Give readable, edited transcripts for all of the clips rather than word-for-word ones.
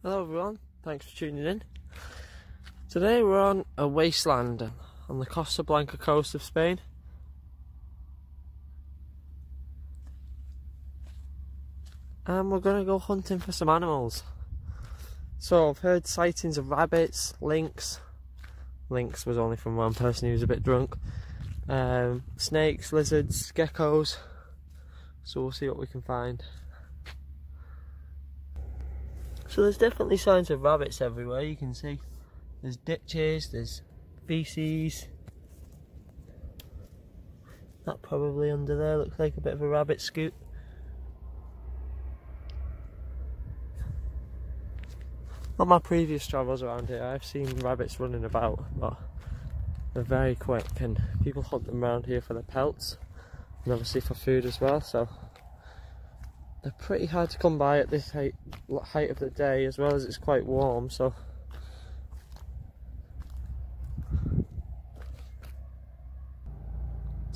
Hello everyone, thanks for tuning in. Today we're on a wasteland on the Costa Blanca coast of Spain. And we're going to go hunting for some animals. So I've heard sightings of rabbits, lynx. Lynx was only from one person who was a bit drunk. Snakes, lizards, geckos. So we'll see what we can find. So there's definitely signs of rabbits everywhere, you can see. There's ditches, there's feces. That probably under there looks like a bit of a rabbit scoop. On my previous travels around here, I've seen rabbits running about, but they're very quick and people hunt them around here for their pelts and obviously for food as well, so they're pretty hard to come by at this height of the day, as well as it's quite warm. So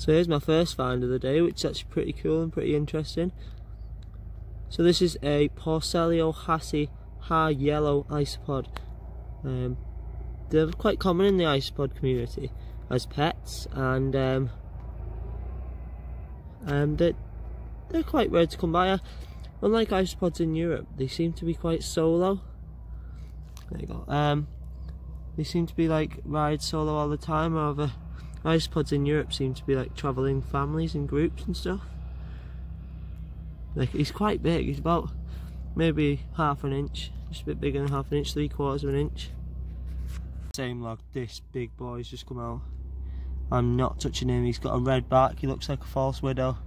here's my first find of the day, which is actually pretty cool and pretty interesting. So this is a Porcelio hassi yellow isopod. They're quite common in the isopod community as pets, and they're quite rare to come by. Unlike isopods in Europe, they seem to be quite solo. There you go. They seem to be like ride solo all the time. However, isopods in Europe seem to be like travelling families and groups and stuff. Like, he's quite big. He's about maybe half an inch, just a bit bigger than half an inch, 3/4 of an inch. Same like this big boy's just come out. I'm not touching him. He's got a red back. He looks like a false widow.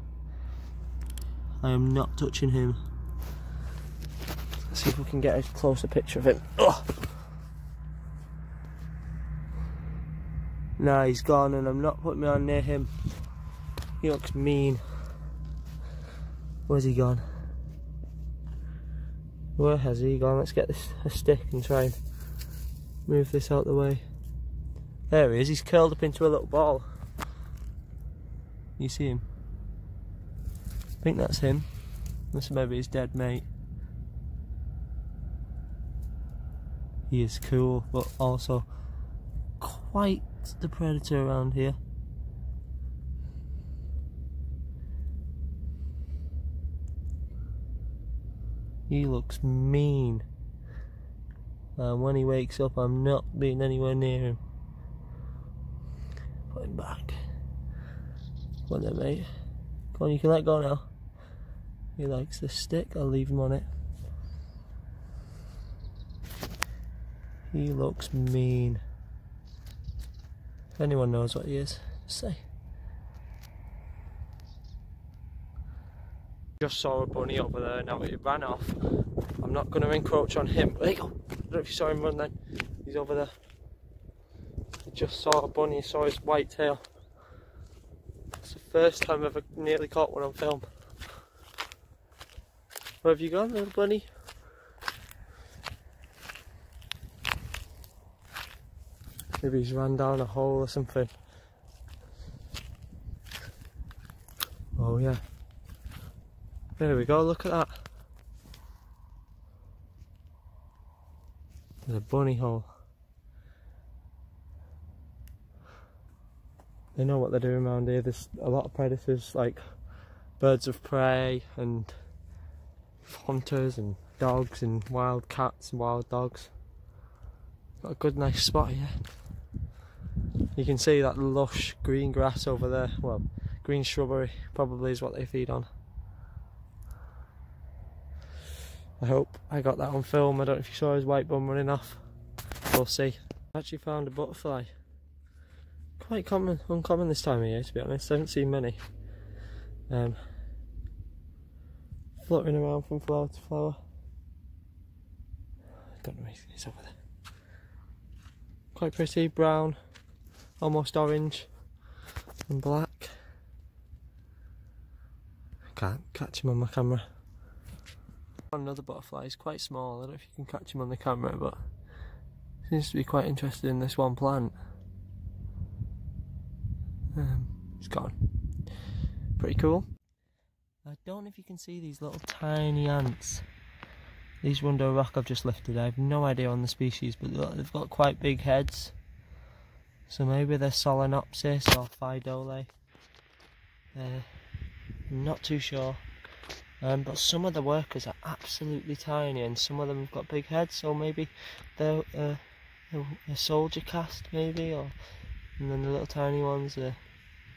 I am not touching him. Let's see if we can get a closer picture of him. Ugh. Nah, he's gone, and I'm not putting my hand near him. He looks mean. Where's he gone? Where has he gone? Let's get a stick and try and move this out the way. There he is. He's curled up into a little ball. You see him? I think that's him. This may be his dead mate. He is cool, but also quite the predator around here. He looks mean. And when he wakes up, I'm not being anywhere near him. Put him back. Come on then, mate. Come on, you can let go now. He likes the stick, I'll leave him on it. He looks mean. If anyone knows what he is, just say. Just saw a bunny over there, now it ran off. I'm not going to encroach on him. There you go. I don't know if you saw him run then. He's over there. I just saw a bunny, saw his white tail. It's the first time I've ever nearly caught one on film. Where have you gone, little bunny? Maybe he's ran down a hole or something. Oh yeah. There we go, look at that. There's a bunny hole. They know what they're doing around here. There's a lot of predators like birds of prey and hunters and dogs and wild cats and wild dogs. Got a good nice spot here. You can see that lush green grass over there. Well, green shrubbery probably is what they feed on. I hope I got that on film. I don't know if you saw his white bum running off. We'll see. I actually found a butterfly. Quite uncommon this time of year, to be honest. I haven't seen many. Fluttering around from flower to flower. I don't know, he's over there. Quite pretty, brown, almost orange and black. I can't catch him on my camera. Another butterfly is quite small. I don't know if you can catch him on the camera, but seems to be quite interested in this one plant. It's gone. Pretty cool. I don't know if you can see these little tiny ants. These were under a rock I've just lifted. I have no idea on the species, but they've got quite big heads. So maybe they're Solenopsis or Phyidolae. I'm not too sure. But some of the workers are absolutely tiny, and some of them have got big heads. So maybe they're a soldier cast, maybe, and then the little tiny ones are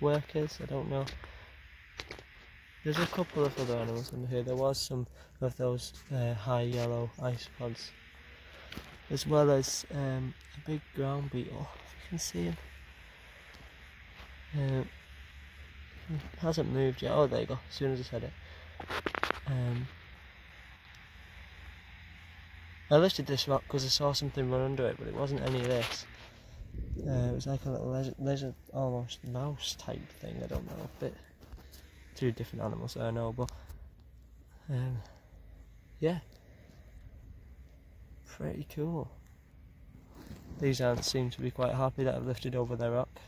workers. I don't know. There's a couple of other animals under here. There was some of those high yellow isopods, as well as a big ground beetle, if you can see him. It hasn't moved yet. Oh, there you go, as soon as I said it. I lifted this rock because I saw something run under it, but it wasn't any of this. It was like a little lizard, almost mouse type thing. I don't know, a bit. Two different animals I know, but yeah, pretty cool. These ants seem to be quite happy that I've lifted over their rock.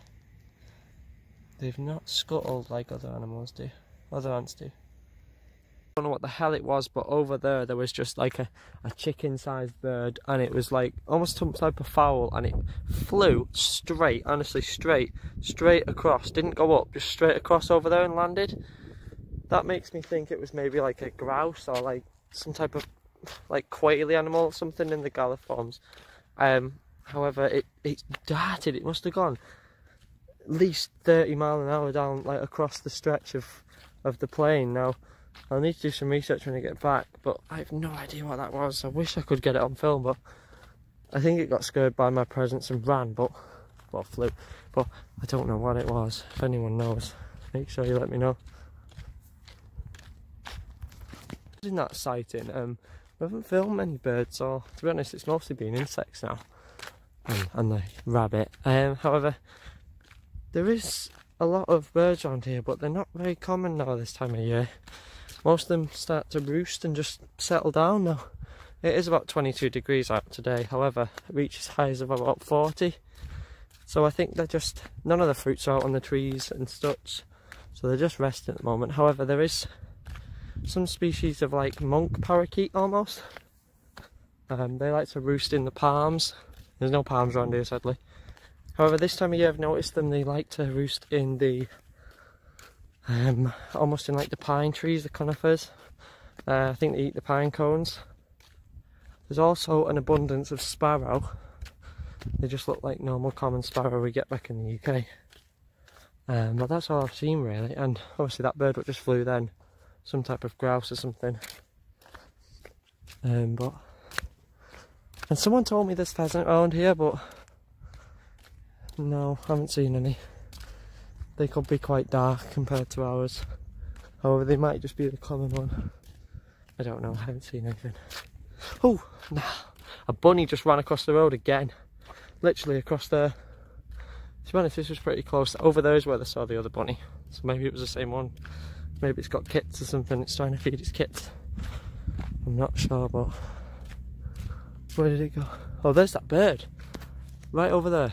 They've not scuttled like other animals do. Other ants do. I don't know what the hell it was, but over there was just like a chicken-sized bird, and it was like almost some type of fowl, and it flew straight, honestly straight across, didn't go up, just straight across over there and landed. That makes me think it was maybe like a grouse or like some type of like quaily animal or something in the galliforms. However, it darted. It must have gone at least 30 miles an hour down, like across the stretch of the plane. Now, I'll need to do some research when I get back, but I have no idea what that was. I wish I could get it on film, but I think it got scared by my presence and ran, well, flew. But I don't know what it was. If anyone knows, make sure you let me know. In that sighting, we haven't filmed many birds, or to be honest, it's mostly been insects now, and the rabbit. However, there is a lot of birds around here, but they're not very common now this time of year. Most of them start to roost and just settle down now. It is about 22 degrees out today, however, it reaches highs of about 40. So I think they're just, none of the fruits are out on the trees and such, so they're just resting at the moment. However, there is some species of like monk parakeet almost. They like to roost in the palms. There's no palms around here, sadly. However, this time of year I've noticed them, they like to roost in the almost in like the pine trees, the conifers. I think they eat the pine cones. There's also an abundance of sparrow. They just look like normal common sparrow we get back in the UK. But that's all I've seen really, and obviously that bird what just flew then, some type of grouse or something. And someone told me there's pheasant around here, but no, I haven't seen any. They could be quite dark compared to ours. However, they might just be the common one. I don't know, I haven't seen anything. Oh, nah, a bunny just ran across the road again. Literally across there. To be honest, this was pretty close. Over there is where they saw the other bunny. So maybe it was the same one. Maybe it's got kits or something, it's trying to feed its kits. I'm not sure, but where did it go? Oh, there's that bird. Right over there.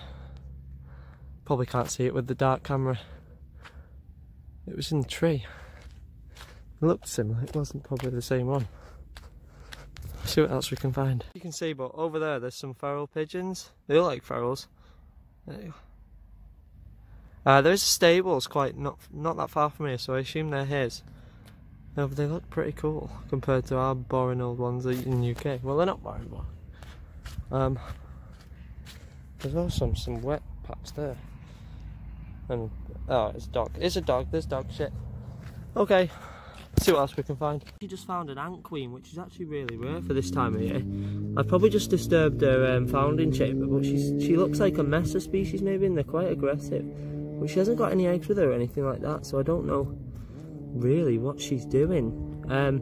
Probably can't see it with the dark camera. It was in the tree. It looked similar, it wasn't probably the same one. Let's see what else we can find. You can see, but over there's some feral pigeons. They look like ferals. There you go. There is a stable, it's quite not that far from here, so I assume they're his. No, but they look pretty cool compared to our boring old ones in the UK. Well, they're not boring, but there's also some wet patch there. And oh, it's a dog. It's a dog. There's dog shit. Okay, let's see what else we can find. She just found an ant queen, which is actually really rare for this time of year. I've probably just disturbed her founding chamber, but she looks like a Mesa species maybe, and they're quite aggressive. But she hasn't got any eggs with her or anything like that, so I don't know really what she's doing. I'm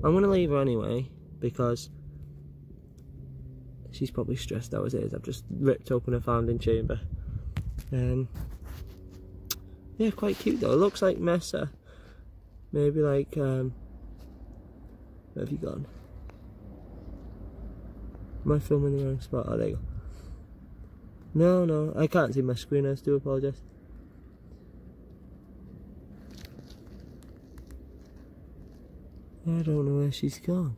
gonna leave her anyway because she's probably stressed out as it is. I've just ripped open her founding chamber. Yeah, quite cute though. It looks like Mesa. Maybe like where have you gone? Am I filming the wrong spot? Oh, there you go. No, I can't see my screen. I do apologise. I don't know where she's gone.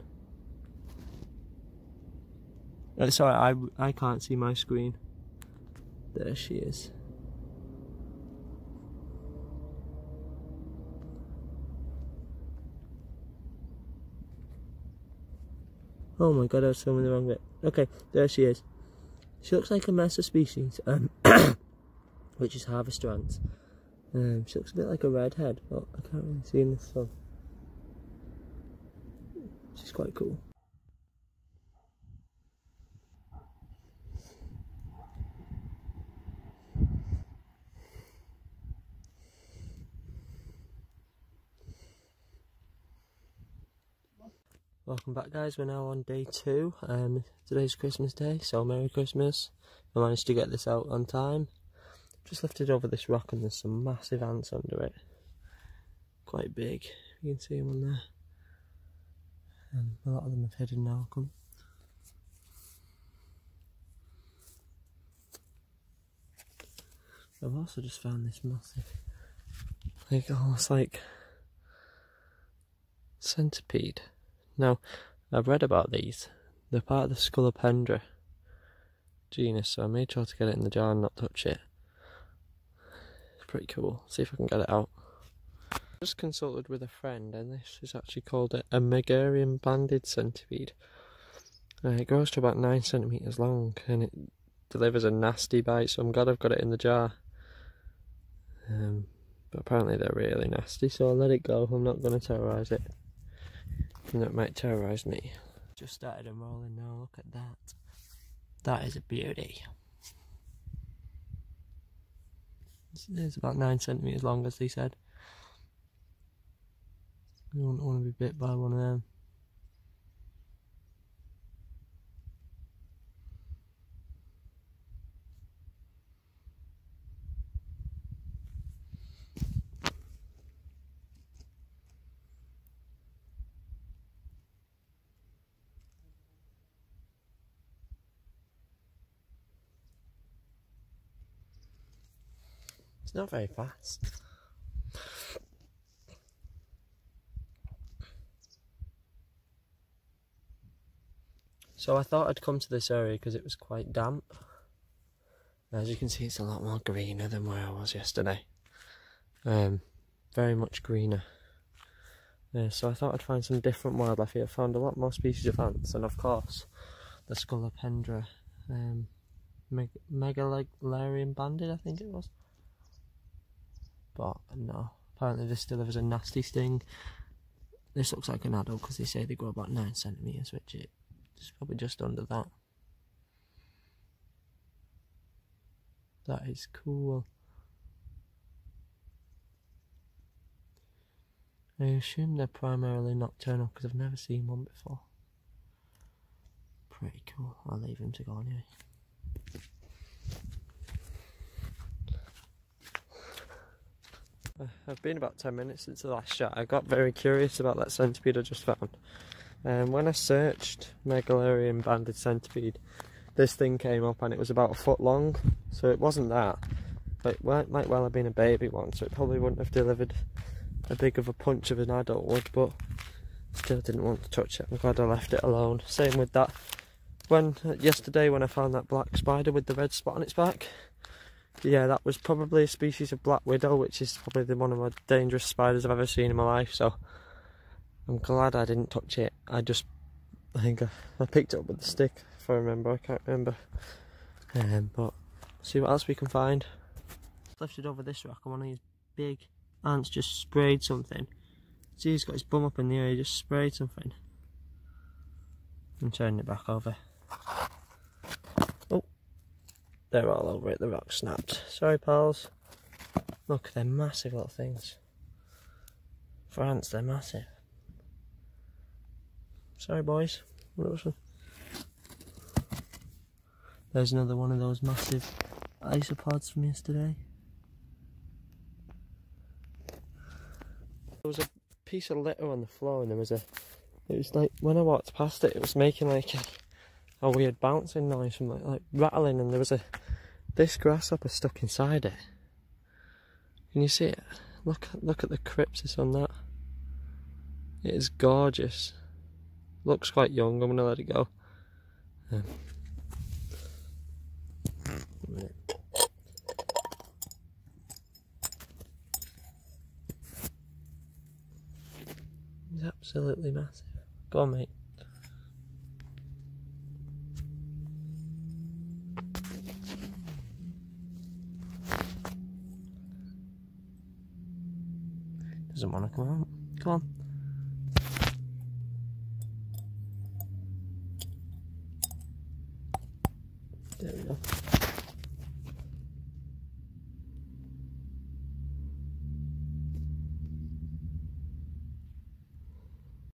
Sorry, I can't see my screen. There she is. Oh my god, I was filming the wrong bit. Okay, there she is. She looks like a Mesa species, which is harvester ants. She looks a bit like a redhead, but I can't really see in the sun. She's quite cool. Welcome back, guys. We're now on day 2. Today's Christmas Day, so Merry Christmas. I managed to get this out on time. Just lifted over this rock and there's some massive ants under it. Quite big. You can see them on there. And a lot of them have hidden now. Come. I've also just found this massive, almost like centipede. Now, I've read about these. They're part of the Scolopendra genus, so I made sure to get it in the jar and not touch it. It's pretty cool. See if I can get it out. I just consulted with a friend, and this is actually called a Megarian banded centipede. It grows to about 9 centimeters long, and it delivers a nasty bite, so I'm glad I've got it in the jar. But apparently they're really nasty, so I'll let it go. I'm not going to terrorise it. And that might terrorise me. Just started unrolling now, look at that. That is a beauty. It's about 9 centimeters long, as they said. You wouldn't want to be bit by one of them. It's not very fast. So I thought I'd come to this area because it was quite damp. As you can see, it's a lot more greener than where I was yesterday. Very much greener. So I thought I'd find some different wildlife here. I found a lot more species of ants, and of course the Scolopendra Megalarian banded, I think it was. But no, apparently this delivers a nasty sting. This looks like an adult because they say they grow about 9 centimeters, which it's probably just under that. That is cool. I assume they're primarily nocturnal because I've never seen one before. Pretty cool. I'll leave him to go anyway. I've been about 10 minutes since the last shot. I got very curious about that centipede I just found. When I searched Megalarian banded centipede, this thing came up and it was about 1 foot long, so it wasn't that. It might well have been a baby one, so it probably wouldn't have delivered a big of a punch of an adult would, but still didn't want to touch it. I'm glad I left it alone. Same with that. Yesterday when I found that black spider with the red spot on its back, yeah, that was probably a species of black widow, which is probably one of the most dangerous spiders I've ever seen in my life, so I'm glad I didn't touch it. I think I picked it up with the stick, if I remember. I can't remember. But see what else we can find. Lifted over this rock and one of these big ants just sprayed something. See, he's got his bum up in the air, he just sprayed something. I'm turning it back over. Oh, they're all over it, the rock snapped. Sorry pals. Look, they're massive little things. For ants, they're massive. Sorry boys. There's another one of those massive isopods from yesterday. There was a piece of litter on the floor and it was like, when I walked past it, it was making like a weird bouncing noise from like rattling, and there was this grasshopper stuck inside it. Can you see it? Look at the crypsis on that. It is gorgeous. Looks quite young. I'm gonna let it go. a minute. He's absolutely massive. Go on, mate. Doesn't want to come out. Come on. There we go.